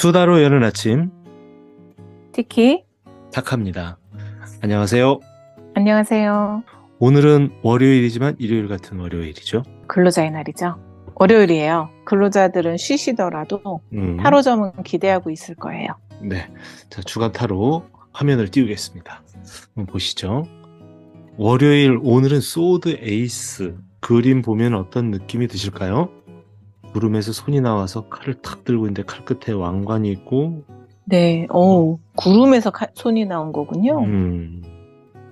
수다로 여는 아침 티키, 탁합니다. 안녕하세요. 안녕하세요. 오늘은 월요일이지만 일요일 같은 월요일이죠. 근로자의 날이죠. 월요일이에요. 근로자들은 쉬시더라도 타로점은 기대하고 있을 거예요. 네, 자 주간 타로 화면을 띄우겠습니다. 한번 보시죠. 월요일 오늘은 소드 에이스 그림 보면 어떤 느낌이 드실까요? 구름에서 손이 나와서 칼을 탁 들고 있는데 칼 끝에 왕관이 있고 네, 구름에서 손이 나온 거군요.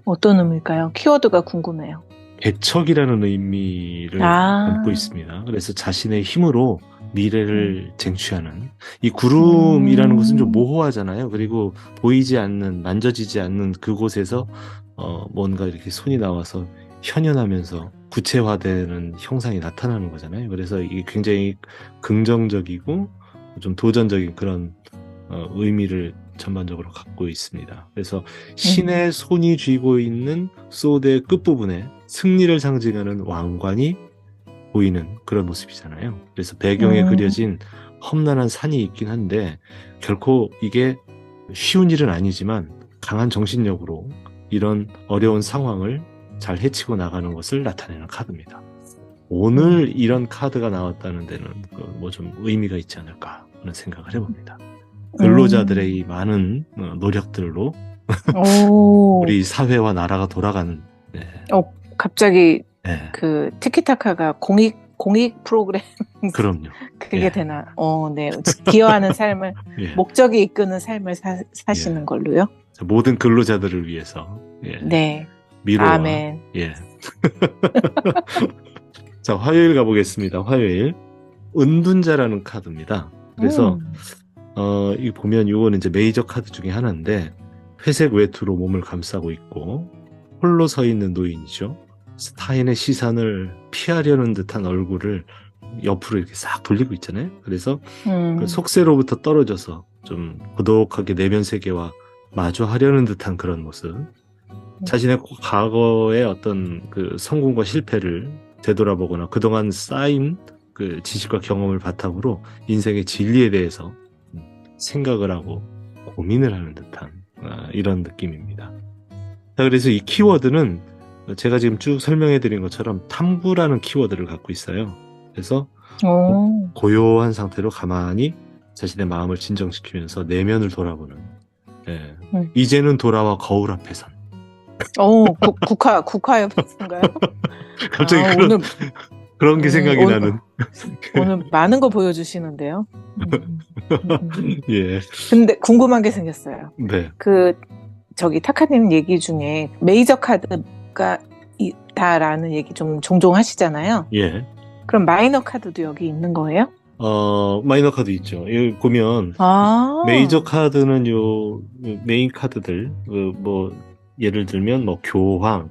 어떤 의미일까요? 키워드가 궁금해요. 개척이라는 의미를 담고 있습니다. 그래서 자신의 힘으로 미래를 쟁취하는 이 구름이라는 것은 좀 모호하잖아요. 그리고 보이지 않는, 만져지지 않는 그곳에서 뭔가 이렇게 손이 나와서 현현하면서 구체화되는 형상이 나타나는 거잖아요. 그래서 이게 굉장히 긍정적이고 좀 도전적인 그런 의미를 전반적으로 갖고 있습니다. 그래서 신의 손이 쥐고 있는 소드의 끝부분에 승리를 상징하는 왕관이 보이는 그런 모습이잖아요. 그래서 배경에 그려진 험난한 산이 있긴 한데 결코 이게 쉬운 일은 아니지만 강한 정신력으로 이런 어려운 상황을 잘 헤치고 나가는 것을 나타내는 카드입니다. 오늘 이런 카드가 나왔다는 데는 뭐 좀 의미가 있지 않을까 하는 생각을 해봅니다. 근로자들의 이 많은 노력들로 우리 사회와 나라가 돌아가는. 네. 갑자기 네. 그 티키타카가 공익 프로그램 그럼요. 그게 되나? 네. 기여하는 삶을 목적이 이끄는 삶을 사시는 걸로요. 모든 근로자들을 위해서. 네. 미로와. 아멘. 자, 화요일 가보겠습니다. 화요일 은둔자라는 카드입니다. 그래서 이 보면 이거는 이제 메이저 카드 중에 하나인데 회색 외투로 몸을 감싸고 있고 홀로 서 있는 노인이죠. 타인의 시선을 피하려는 듯한 얼굴을 옆으로 이렇게 싹 돌리고 있잖아요. 그래서 그 속세로부터 떨어져서 좀 고독하게 내면 세계와 마주하려는 듯한 그런 모습. 자신의 과거의 어떤 그 성공과 실패를 되돌아보거나 그동안 쌓인 그 지식과 경험을 바탕으로 인생의 진리에 대해서 생각을 하고 고민을 하는 듯한 이런 느낌입니다. 자, 그래서 이 키워드는 제가 지금 쭉 설명해 드린 것처럼 탐구라는 키워드를 갖고 있어요. 그래서 고요한 상태로 가만히 자신의 마음을 진정시키면서 내면을 돌아보는 이제는 돌아와 거울 앞에 선. 국화 옆에서인가요? 갑자기 그런 게 생각이 나는. 오늘 많은 거 보여주시는데요. 예. 근데 궁금한 게 생겼어요. 네. 저기 타카님 얘기 중에 메이저 카드가 있다라는 얘기 좀 종종 하시잖아요. 예. 그럼 마이너 카드도 여기 있는 거예요? 마이너 카드 있죠. 여기 보면 메이저 카드는 요 메인 카드들 뭐 예를 들면 뭐 교황,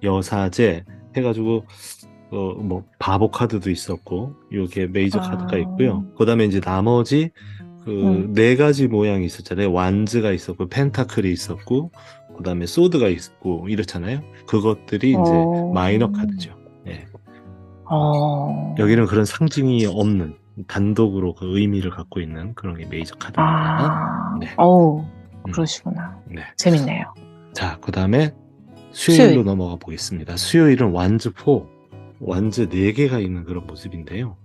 여사제 해가지고 뭐 바보 카드도 있었고 요게 메이저 카드가 있고요. 그다음에 이제 나머지 그 네 가지 모양이 있었잖아요. 완즈가 있었고 펜타클이 있었고 그다음에 소드가 있고 이렇잖아요. 그것들이 이제 마이너 카드죠. 예. 여기는 그런 상징이 없는 단독으로 그 의미를 갖고 있는 그런 게 메이저 카드입니다. 네. 그러시구나. 네. 재밌네요. 자, 그다음에 수요일로 넘어가 보겠습니다. 수요일은 완즈 4, 완즈 4개가 있는 그런 모습인데요.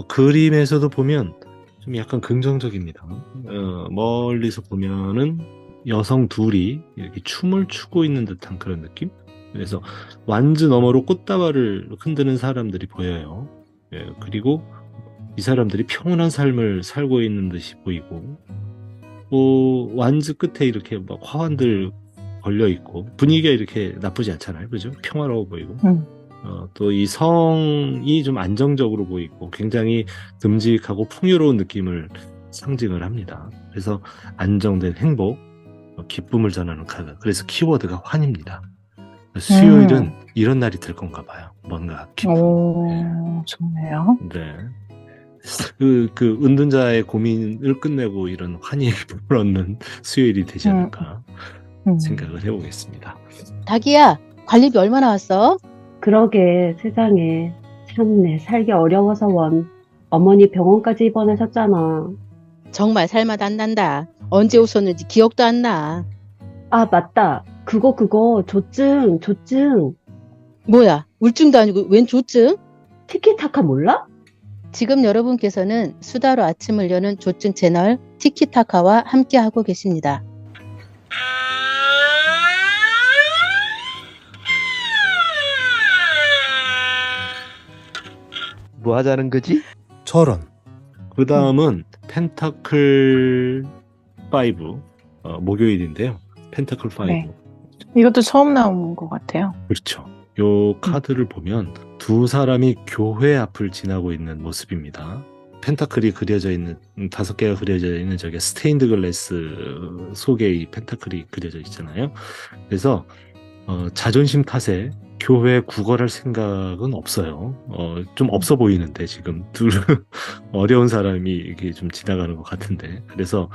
그림에서도 보면 좀 약간 긍정적입니다. 멀리서 보면은 여성 둘이 이렇게 춤을 추고 있는 듯한 그런 느낌? 그래서 완즈 너머로 꽃다발을 흔드는 사람들이 보여요. 그리고 이 사람들이 평온한 삶을 살고 있는 듯이 보이고 완즈 끝에 이렇게 막 화환들 걸려 있고 분위기가 이렇게 나쁘지 않잖아요. 그죠? 평화로워 보이고 또 이 성이 좀 안정적으로 보이고 굉장히 듬직하고 풍요로운 느낌을 상징을 합니다. 그래서 안정된 행복, 기쁨을 전하는 카드. 그래서 키워드가 환입니다. 수요일은 이런 날이 될 건가 봐요. 뭔가 기쁨. 좋네요. 네. 그 은둔자의 고민을 끝내고 이런 환희의 기쁨을 얻는 수요일이 되지 않을까 생각을 해보겠습니다. 닭이야, 관리비 얼마 나왔어? 그러게 세상에 참내 살기 어려워서 원. 어머니 병원까지 입원하셨잖아. 정말 살맛 안 난다. 언제 웃었는지 기억도 안 나. 아, 맞다. 그거, 조증. 뭐야, 울증도 아니고 웬 조증? 티키타카 몰라? 지금 여러분께서는 수다로 아침을 여는 조증 채널 티키타카와 함께하고 계십니다. 뭐 하자는 거지? 저런. 그 다음은 펜타클 5, 목요일인데요. 펜타클 5. 네. 이것도 처음 나온 것 같아요. 그렇죠. 요 카드를 보면 두 사람이 교회 앞을 지나고 있는 모습입니다. 펜타클이 그려져 있는 5개가 그려져 있는 저게 스테인드 글래스 속에 이 펜타클이 그려져 있잖아요. 그래서 자존심 탓에 교회 구걸할 생각은 없어요. 좀 없어 보이는데 지금 둘 어려운 사람이 이게 좀 지나가는 것 같은데. 그래서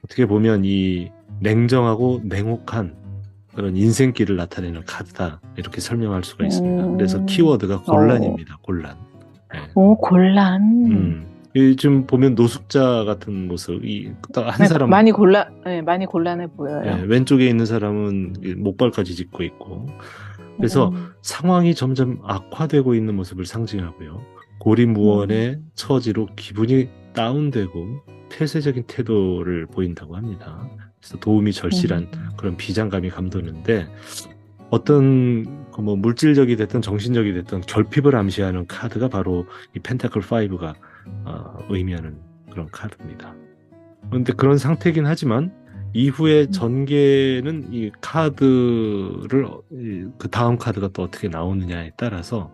어떻게 보면 이 냉정하고 냉혹한 그런 인생길을 나타내는 카드다 이렇게 설명할 수가 있습니다. 그래서 키워드가 곤란입니다. 곤란. 네. 오, 곤란. 좀 보면 노숙자 같은 모습. 한 사람 많이 곤란해 보여요. 네, 왼쪽에 있는 사람은 목발까지 짚고 있고. 그래서 상황이 점점 악화되고 있는 모습을 상징하고요. 고리무원의 처지로 기분이 다운되고 폐쇄적인 태도를 보인다고 합니다. 그래서 도움이 절실한 그런 비장감이 감도는데 어떤 뭐 물질적이 됐든 정신적이 됐든 결핍을 암시하는 카드가 바로 이 펜타클 5가 의미하는 그런 카드입니다. 그런데 그런 상태이긴 하지만 이후에 전개는 이 카드를 그 다음 카드가 또 어떻게 나오느냐에 따라서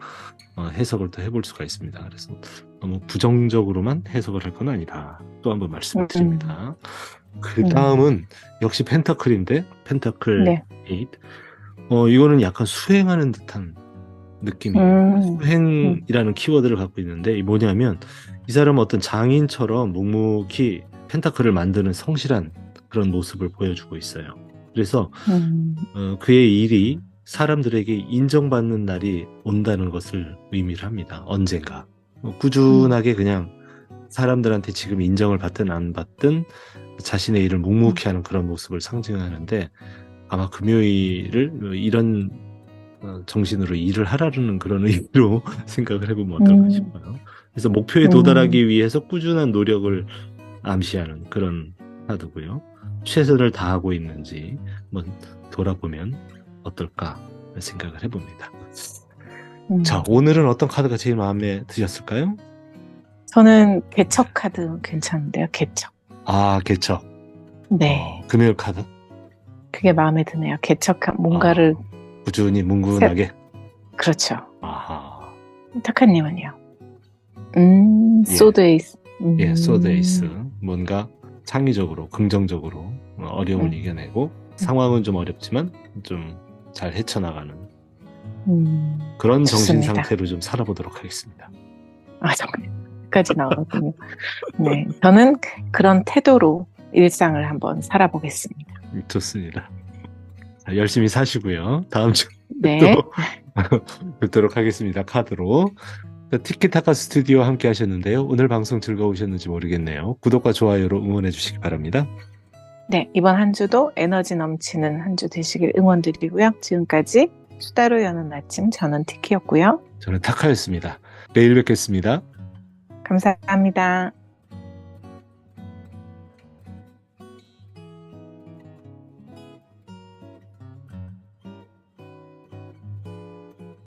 해석을 또 해볼 수가 있습니다. 그래서 너무 부정적으로만 해석을 할 건 아니다. 또 한번 말씀을 드립니다. 그 다음은 역시 펜타클인데 펜타클 8. 이거는 약간 수행하는 듯한 느낌이에요. 수행이라는 키워드를 갖고 있는데 이 뭐냐면 이 사람은 어떤 장인처럼 묵묵히 펜타클을 만드는 성실한 그런 모습을 보여주고 있어요. 그래서 그의 일이 사람들에게 인정받는 날이 온다는 것을 의미를 합니다. 언젠가. 꾸준하게 그냥 사람들한테 지금 인정을 받든 안 받든 자신의 일을 묵묵히 하는 그런 모습을 상징하는데 아마 금요일을 이런 정신으로 일을 하라는 그런 의미로 생각을 해보면 어떨까 싶어요. 그래서 목표에 도달하기 위해서 꾸준한 노력을 암시하는 그런 카드고요. 최선을 다하고 있는지 한번 돌아보면 어떨까 생각을 해봅니다. 자, 오늘은 어떤 카드가 제일 마음에 드셨을까요? 저는 개척 카드 괜찮은데요. 개척. 아, 개척. 네. 금요일 카드. 그게 마음에 드네요. 개척 뭔가를 꾸준히 뭉근하게. 그렇죠. 아하. 타카님은요? 소드 에이스. 예, 소드 에이스. 뭔가 창의적으로, 긍정적으로 어려움을 이겨내고 상황은 좀 어렵지만 좀 잘 헤쳐나가는 그런 정신 좋습니다. 상태로 좀 살아보도록 하겠습니다. 아, 정말. 까지 나오거든요. 네. 저는 그런 태도로 일상을 한번 살아보겠습니다. 좋습니다. 자, 열심히 사시고요. 다음 주에 네. 또 뵙도록 하겠습니다. 카드로. 티키타카 스튜디오 함께 하셨는데요. 오늘 방송 즐거우셨는지 모르겠네요. 구독과 좋아요로 응원해 주시기 바랍니다. 네. 이번 한 주도 에너지 넘치는 한 주 되시길 응원드리고요. 지금까지 수다로 여는 아침 저는 티키였고요. 저는 타카였습니다. 내일 뵙겠습니다. 감사합니다.